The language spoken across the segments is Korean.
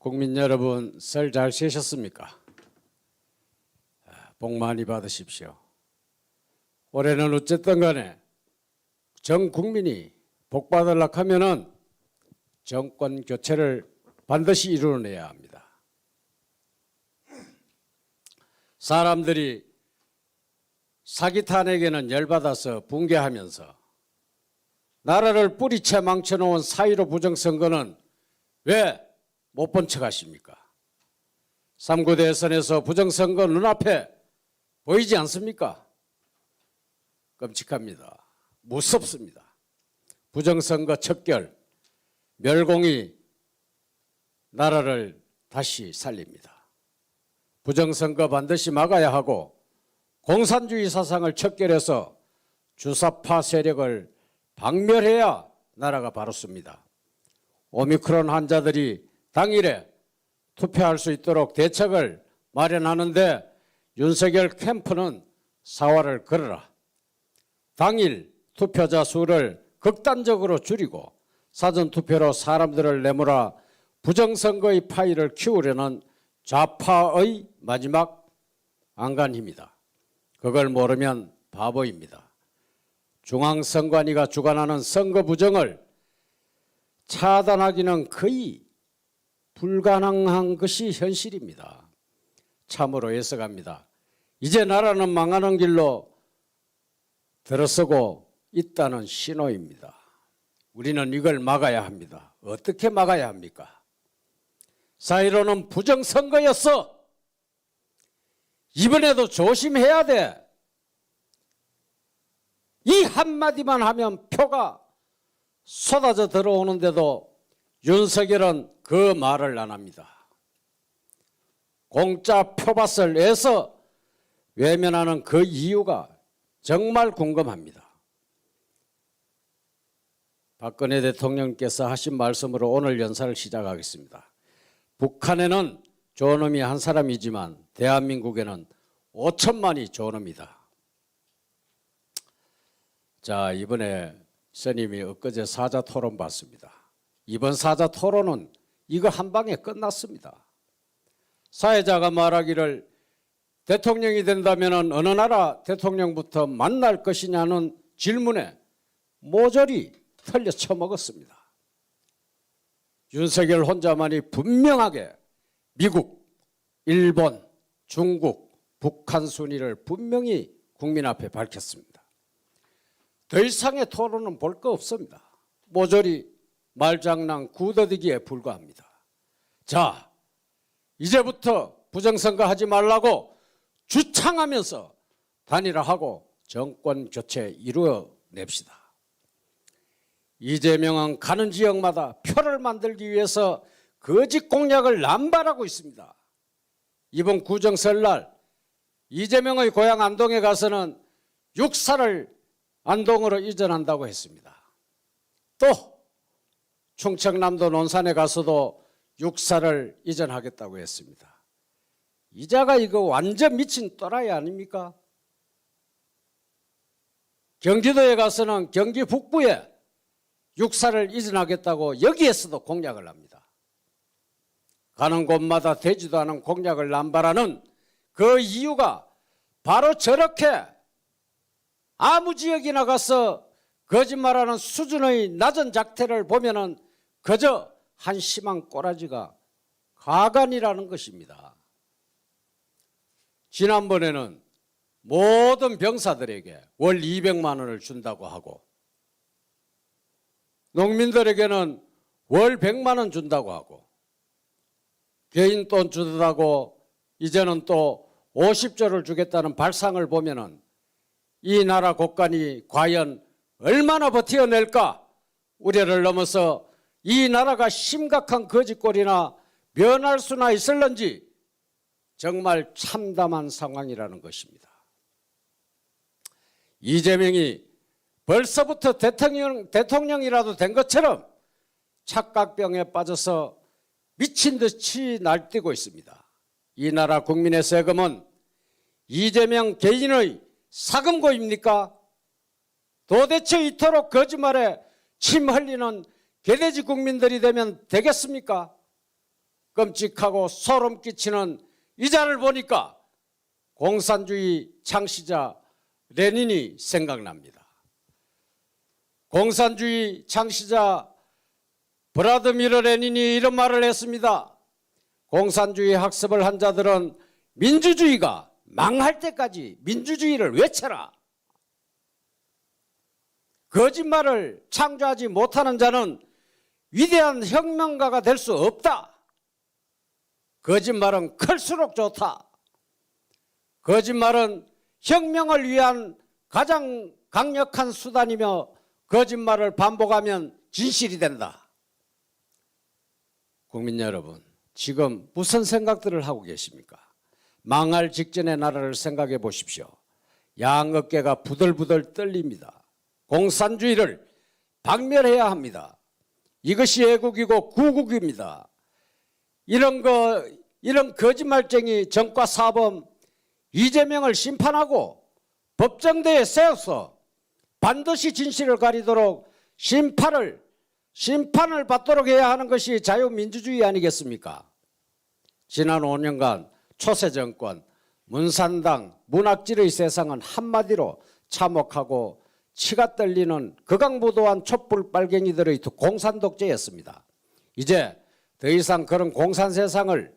국민 여러분, 설 잘 쉬셨습니까? 복 많이 받으십시오. 올해는 어쨌든 간에 전 국민이 복 받으려고 하면은 정권 교체를 반드시 이루어내야 합니다. 사람들이 사기탄에게는 열받아서 붕괴하면서 나라를 뿌리채 망쳐놓은 4.15 부정선거는 왜 못 본 척 하십니까? 3.9 대선에서 부정선거 눈앞에 보이지 않습니까? 끔찍합니다. 무섭습니다. 부정선거 척결, 멸공이 나라를 다시 살립니다. 부정선거 반드시 막아야 하고 공산주의 사상을 척결해서 주사파 세력을 박멸해야 나라가 바로 섭니다. 오미크론 환자들이 당일에 투표할 수 있도록 대책을 마련하는데 윤석열 캠프는 사활을 걸어라. 당일 투표자 수를 극단적으로 줄이고 사전투표로 사람들을 내몰아 부정선거의 파이를 키우려는 좌파의 마지막 안간힘이다. 그걸 모르면 바보입니다. 중앙선관위가 주관하는 선거 부정을 차단하기는 거의 불가능한 것이 현실입니다. 참으로 애석합니다. 이제 나라는 망하는 길로 들어서고 있다는 신호입니다. 우리는 이걸 막아야 합니다. 어떻게 막아야 합니까? 4.15는 부정선거였어. 이번에도 조심해야 돼. 이 한마디만 하면 표가 쏟아져 들어오는데도 윤석열은 그 말을 안 합니다. 공짜 표밭을 내서 외면하는 그 이유가 정말 궁금합니다. 박근혜 대통령께서 하신 말씀으로 오늘 연사를 시작하겠습니다. 북한에는 좋은 놈이 한 사람이지만 대한민국에는 5천만이 좋은 놈이다. 자, 이번에 스님이 엊그제 사자토론 봤습니다. 이번 사자토론은 이거 한 방에 끝났습니다. 사회자가 말하기를 대통령이 된다면 어느 나라 대통령부터 만날 것이냐는 질문에 모조리 털려 쳐먹었습니다. 윤석열 혼자만이 분명하게 미국, 일본, 중국, 북한 순위를 분명히 국민 앞에 밝혔습니다. 더 이상의 토론은 볼 거 없습니다. 모조리 말장난 구더디기에 불과합니다. 자, 이제부터 부정선거 하지 말라고 주창하면서 단일화하고 정권 교체 이루어냅시다. 이재명은 가는 지역마다 표를 만들기 위해서 거짓 공약을 남발하고 있습니다. 이번 구정설날 이재명의 고향 안동에 가서는 육사를 안동으로 이전한다고 했습니다. 또 충청남도 논산에 가서도 육사를 이전하겠다고 했습니다. 이자가 이거 완전 미친 또라이 아닙니까? 경기도에 가서는 경기 북부에 육사를 이전하겠다고 여기에서도 공약을 합니다. 가는 곳마다 되지도 않은 공약을 남발하는 그 이유가 바로 저렇게 아무 지역이나 가서 거짓말하는 수준의 낮은 작태를 보면은 그저 한심한 꼬라지가 가관이라는 것입니다. 지난번에는 모든 병사들에게 월 200만 원을 준다고 하고 농민들에게는 월 100만 원 준다고 하고 개인 돈 주다고 이제는 또 50조를 주겠다는 발상을 보면은 이 나라 국간이 과연 얼마나 버텨낼까 우려를 넘어서 이 나라가 심각한 거짓골이나 면할 수나 있을런지 정말 참담한 상황이라는 것입니다. 이재명이 벌써부터 대통령이라도 된 것처럼 착각병에 빠져서 미친 듯이 날뛰고 있습니다. 이 나라 국민의 세금은 이재명 개인의 사금고입니까? 도대체 이토록 거짓말에 침 흘리는 개돼지 국민들이 되면 되겠습니까? 끔찍하고 소름 끼치는 이 자를 보니까 공산주의 창시자 레닌이 생각납니다. 공산주의 창시자 브라드미르 레닌이 이런 말을 했습니다. 공산주의 학습을 한 자들은 민주주의가 망할 때까지 민주주의를 외쳐라. 거짓말을 창조하지 못하는 자는 위대한 혁명가가 될 수 없다. 거짓말은 클수록 좋다. 거짓말은 혁명을 위한 가장 강력한 수단이며 거짓말을 반복하면 진실이 된다. 국민 여러분, 지금 무슨 생각들을 하고 계십니까? 망할 직전의 나라를 생각해 보십시오. 양어깨가 부들부들 떨립니다. 공산주의를 박멸해야 합니다. 이것이 애국이고 구국입니다. 이런 거짓말쟁이 전과 사범 이재명을 심판하고 법정대에 세워서 반드시 진실을 가리도록 심판을 받도록 해야 하는 것이 자유민주주의 아니겠습니까? 지난 5년간 초세정권, 문산당, 문학질의 세상은 한마디로 참혹하고 치가 떨리는 극악무도한 촛불 빨갱이들의 공산독재였습니다. 이제 더 이상 그런 공산 세상을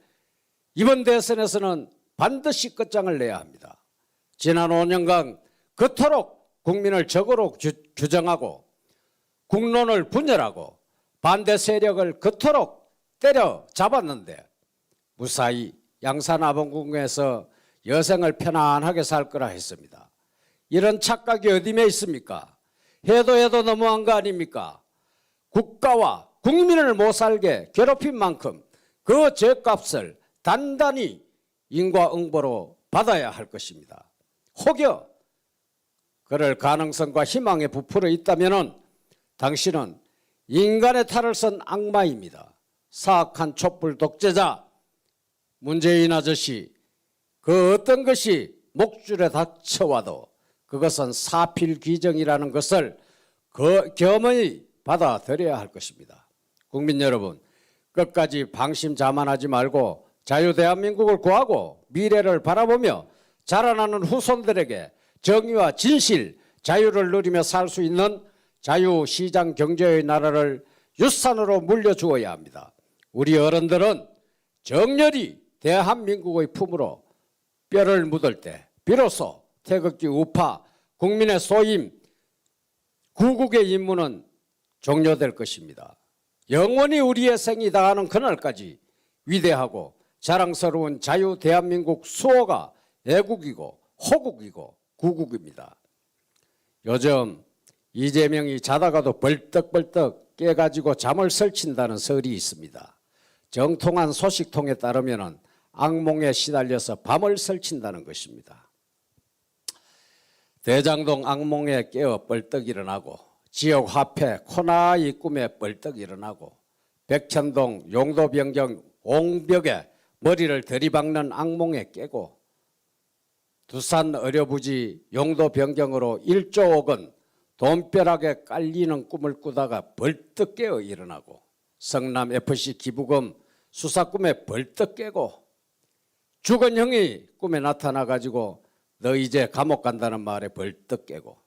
이번 대선에서는 반드시 끝장을 내야 합니다. 지난 5년간 그토록 국민을 적으로 규정하고 국론을 분열하고 반대 세력을 그토록 때려잡았는데 무사히 양산아범궁에서 여생을 편안하게 살 거라 했습니다. 이런 착각이 어디에 있습니까? 해도 너무한 거 아닙니까? 국가와 국민을 못 살게 괴롭힌 만큼 그 죄값을 단단히 인과응보로 받아야 할 것입니다. 혹여 그럴 가능성과 희망에 부풀어 있다면 당신은 인간의 탈을 쓴 악마입니다. 사악한 촛불 독재자 문재인 아저씨, 그 어떤 것이 목줄에 닥쳐와도 그것은 사필귀정이라는 것을 겸허히 받아들여야 할 것입니다. 국민 여러분, 끝까지 방심자만하지 말고 자유대한민국을 구하고 미래를 바라보며 자라나는 후손들에게 정의와 진실, 자유를 누리며 살 수 있는 자유시장 경제의 나라를 유산으로 물려주어야 합니다. 우리 어른들은 정렬히 대한민국의 품으로 뼈를 묻을 때 비로소 태극기 우파, 국민의 소임, 구국의 임무는 종료될 것입니다. 영원히 우리의 생이 다하는 그날까지 위대하고 자랑스러운 자유 대한민국 수호가 애국이고 호국이고 구국입니다. 요즘 이재명이 자다가도 벌떡벌떡 깨가지고 잠을 설친다는 설이 있습니다. 정통한 소식통에 따르면 악몽에 시달려서 밤을 설친다는 것입니다. 대장동 악몽에 깨어 벌떡 일어나고 지역 화폐 코나이 꿈에 벌떡 일어나고 백천동 용도 변경 옹벽에 머리를 들이박는 악몽에 깨고 두산 의료부지 용도 변경으로 1조 5원 돈벼락에 깔리는 꿈을 꾸다가 벌떡 깨어 일어나고 성남FC 기부금 수사 꿈에 벌떡 깨고 죽은 형이 꿈에 나타나가지고 너 이제 감옥 간다는 말에 벌떡 깨고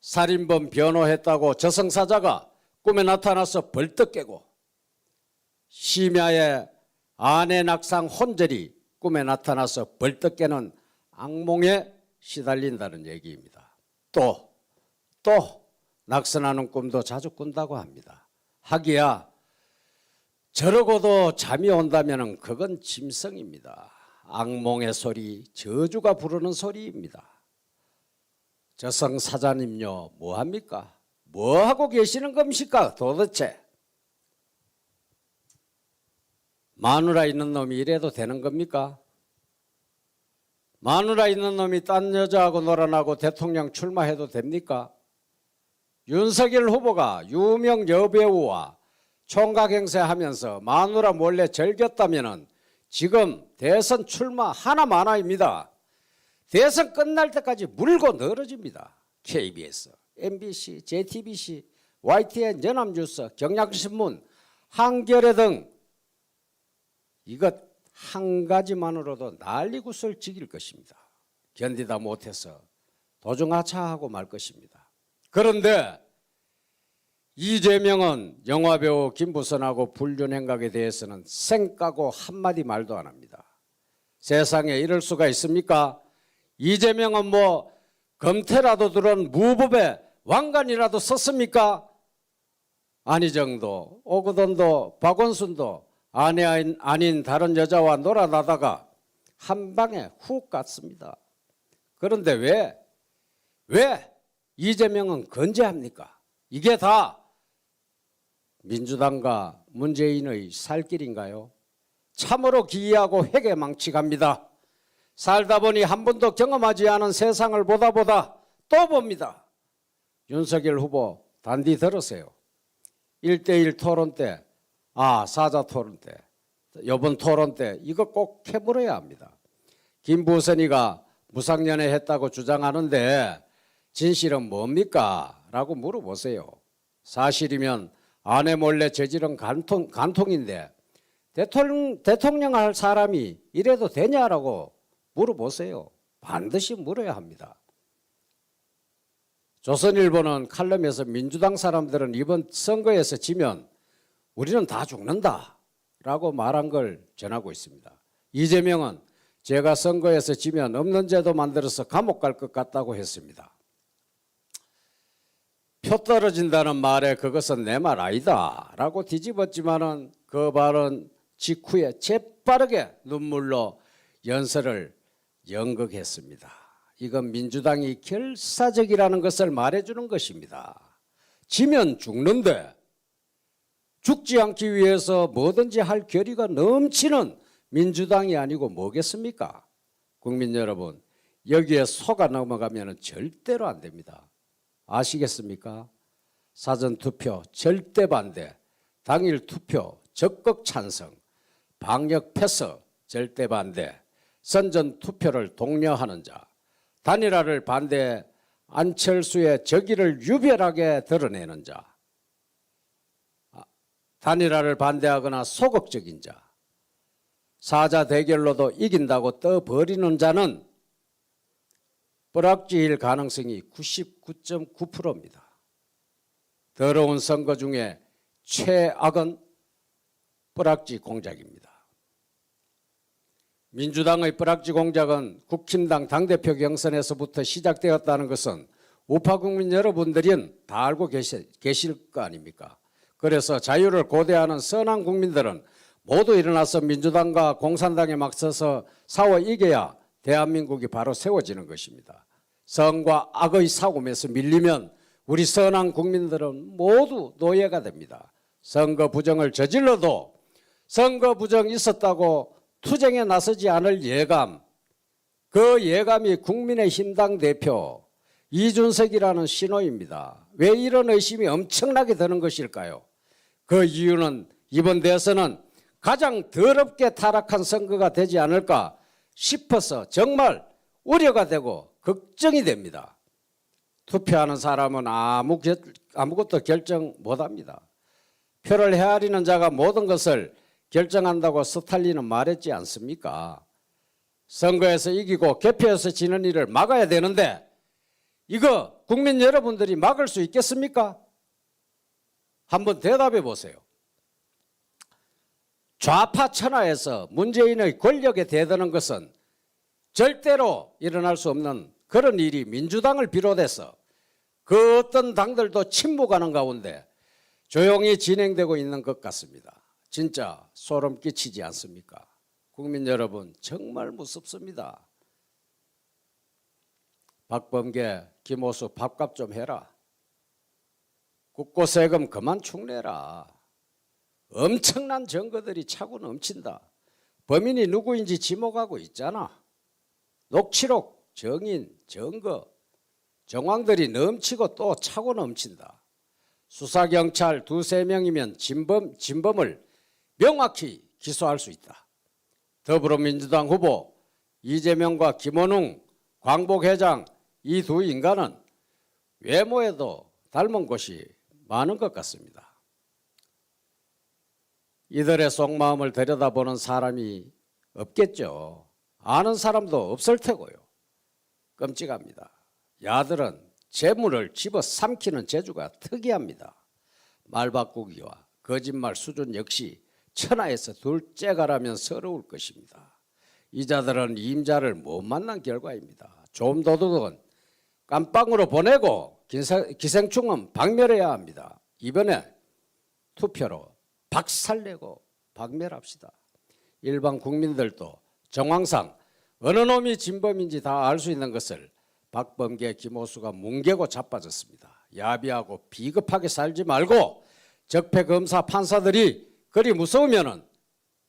살인범 변호했다고 저승사자가 꿈에 나타나서 벌떡 깨고 심야에 아내 낙상 혼절이 꿈에 나타나서 벌떡 깨는 악몽에 시달린다는 얘기입니다. 또 낙선하는 꿈도 자주 꾼다고 합니다. 하기야 저러고도 잠이 온다면 그건 짐승입니다. 악몽의 소리, 저주가 부르는 소리입니다. 저승사자님요, 뭐합니까? 뭐하고 계시는 겁니까 도대체? 마누라 있는 놈이 이래도 되는 겁니까? 마누라 있는 놈이 딴 여자하고 놀아나고 대통령 출마해도 됩니까? 윤석열 후보가 유명 여배우와 총각 행세하면서 마누라 몰래 즐겼다면 지금 대선 출마 하나마나입니다. 대선 끝날 때까지 물고 늘어집니다. KBS, MBC, JTBC, YTN, 연합뉴스, 경향신문, 한겨레 등 이것 한 가지만으로도 난리굿을 지길 것입니다. 견디다 못해서 도중하차하고 말 것입니다. 그런데 이재명은 영화배우 김부선하고 불륜 행각에 대해서는 생까고 한마디 말도 안 합니다. 세상에 이럴 수가 있습니까? 이재명은 뭐 검태라도 들은 무법의 왕관이라도 썼습니까? 안희정도 오거돈도 박원순도 아내 아닌 다른 여자와 놀아나다가 한 방에 훅 갔습니다. 그런데 왜 이재명은 건재합니까? 이게 다 민주당과 문재인의 살길인가요? 참으로 기이하고 회개망측합니다. 살다 보니 한 번도 경험하지 않은 세상을 보다 또 봅니다. 윤석열 후보 단디 들으세요. 1대1 토론 때, 사자 토론 때, 이번 토론 때 이거 꼭 해버려야 합니다. 김부선이가 무상연애 했다고 주장하는데 진실은 뭡니까? 라고 물어보세요. 사실이면 아내 몰래 저지른 간통인데 대통령 할 사람이 이래도 되냐라고 물어보세요. 반드시 물어야 합니다. 조선일보는 칼럼에서 민주당 사람들은 이번 선거에서 지면 우리는 다 죽는다 라고 말한 걸 전하고 있습니다. 이재명은 제가 선거에서 지면 없는 제도 만들어서 감옥 갈 것 같다고 했습니다. 표 떨어진다는 말에 그것은 내 말 아니다 라고 뒤집었지만은 그 발언 직후에 재빠르게 눈물로 연설을 연극했습니다. 이건 민주당이 결사적이라는 것을 말해주는 것입니다. 지면 죽는데 죽지 않기 위해서 뭐든지 할 결의가 넘치는 민주당이 아니고 뭐겠습니까? 국민 여러분, 여기에 속아 넘어가면 절대로 안 됩니다. 아시겠습니까? 사전투표 절대 반대, 당일 투표 적극 찬성, 방역 패스 절대 반대, 선전투표를 독려하는 자, 단일화를 반대, 안철수의 적의를 유별하게 드러내는 자, 단일화를 반대하거나 소극적인 자, 사자 대결로도 이긴다고 떠버리는 자는 뿌락지일 가능성이 99.9%입니다. 더러운 선거 중에 최악은 뿌락지 공작입니다. 민주당의 뿌락지 공작은 국힘당 당대표 경선에서부터 시작되었다는 것은 우파 국민 여러분들은 다 알고 계실 거 아닙니까? 그래서 자유를 고대하는 선한 국민들은 모두 일어나서 민주당과 공산당에 맞서서 싸워 이겨야 대한민국이 바로 세워지는 것입니다. 선과 악의 싸움에서 밀리면 우리 선한 국민들은 모두 노예가 됩니다. 선거 부정을 저질러도 선거 부정 있었다고 투쟁에 나서지 않을 예감, 그 예감이 국민의힘당 대표 이준석이라는 신호입니다. 왜 이런 의심이 엄청나게 드는 것일까요? 그 이유는 이번 대선은 가장 더럽게 타락한 선거가 되지 않을까 싶어서 정말 우려가 되고 걱정이 됩니다. 투표하는 사람은 아무것도 결정 못합니다. 표를 헤아리는 자가 모든 것을 결정한다고 스탈린은 말했지 않습니까? 선거에서 이기고 개표에서 지는 일을 막아야 되는데 이거 국민 여러분들이 막을 수 있겠습니까? 한번 대답해 보세요. 좌파 천하에서 문재인의 권력에 대드는 것은 절대로 일어날 수 없는 그런 일이 민주당을 비롯해서 그 어떤 당들도 침묵하는 가운데 조용히 진행되고 있는 것 같습니다. 진짜 소름 끼치지 않습니까? 국민 여러분, 정말 무섭습니다. 박범계, 김호수 밥값 좀 해라. 국고세금 그만 축내라. 엄청난 증거들이 차고 넘친다. 범인이 누구인지 지목하고 있잖아. 녹취록, 정인, 증거, 정황들이 넘치고 또 차고 넘친다. 수사경찰 2~3명이면 진범을 명확히 기소할 수 있다. 더불어민주당 후보 이재명과 김원웅, 광복 회장 이 두 인간은 외모에도 닮은 곳이 많은 것 같습니다. 이들의 속마음을 들여다보는 사람이 없겠죠. 아는 사람도 없을 테고요. 끔찍합니다. 야들은 재물을 집어삼키는 재주가 특이합니다. 말 바꾸기와 거짓말 수준 역시 천하에서 둘째가라면 서러울 것입니다. 이 자들은 임자를 못 만난 결과입니다. 좀 도둑은 깜빵으로 보내고 기생충은 박멸해야 합니다. 이번에 투표로 박살내고 박멸합시다. 일반 국민들도 정황상 어느 놈이 진범인지 다 알 수 있는 것을 박범계, 김호수가 뭉개고 자빠졌습니다. 야비하고 비겁하게 살지 말고 적폐 검사 판사들이 그리 무서우면은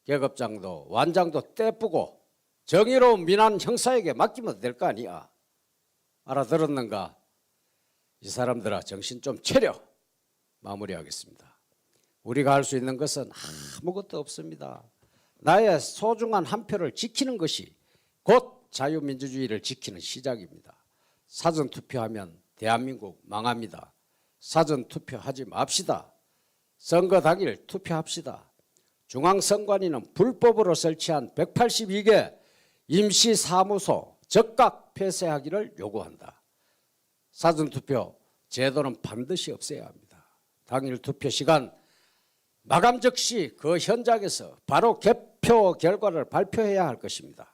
계급장도 완장도 떼쁘고 정의로운 민한 형사에게 맡기면 될 거 아니야. 알아들었는가? 이 사람들아 정신 좀 차려. 마무리하겠습니다. 우리가 할 수 있는 것은 아무것도 없습니다. 나의 소중한 한 표를 지키는 것이 곧 자유민주주의를 지키는 시작입니다. 사전투표하면 대한민국 망합니다. 사전투표하지 맙시다. 선거 당일 투표합시다. 중앙선관위는 불법으로 설치한 182개 임시사무소 즉각 폐쇄하기를 요구한다. 사전투표 제도는 반드시 없애야 합니다. 당일 투표 시간 마감 즉시 그 현장에서 바로 개표 결과를 발표해야 할 것입니다.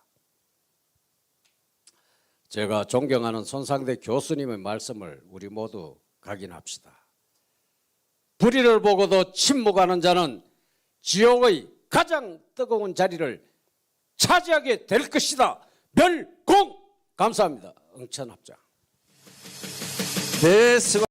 제가 존경하는 손상대 교수님의 말씀을 우리 모두 각인합시다. 불의를 보고도 침묵하는 자는 지옥의 가장 뜨거운 자리를 차지하게 될 것이다. 멸공! 감사합니다. 응천합장. 네, 수고.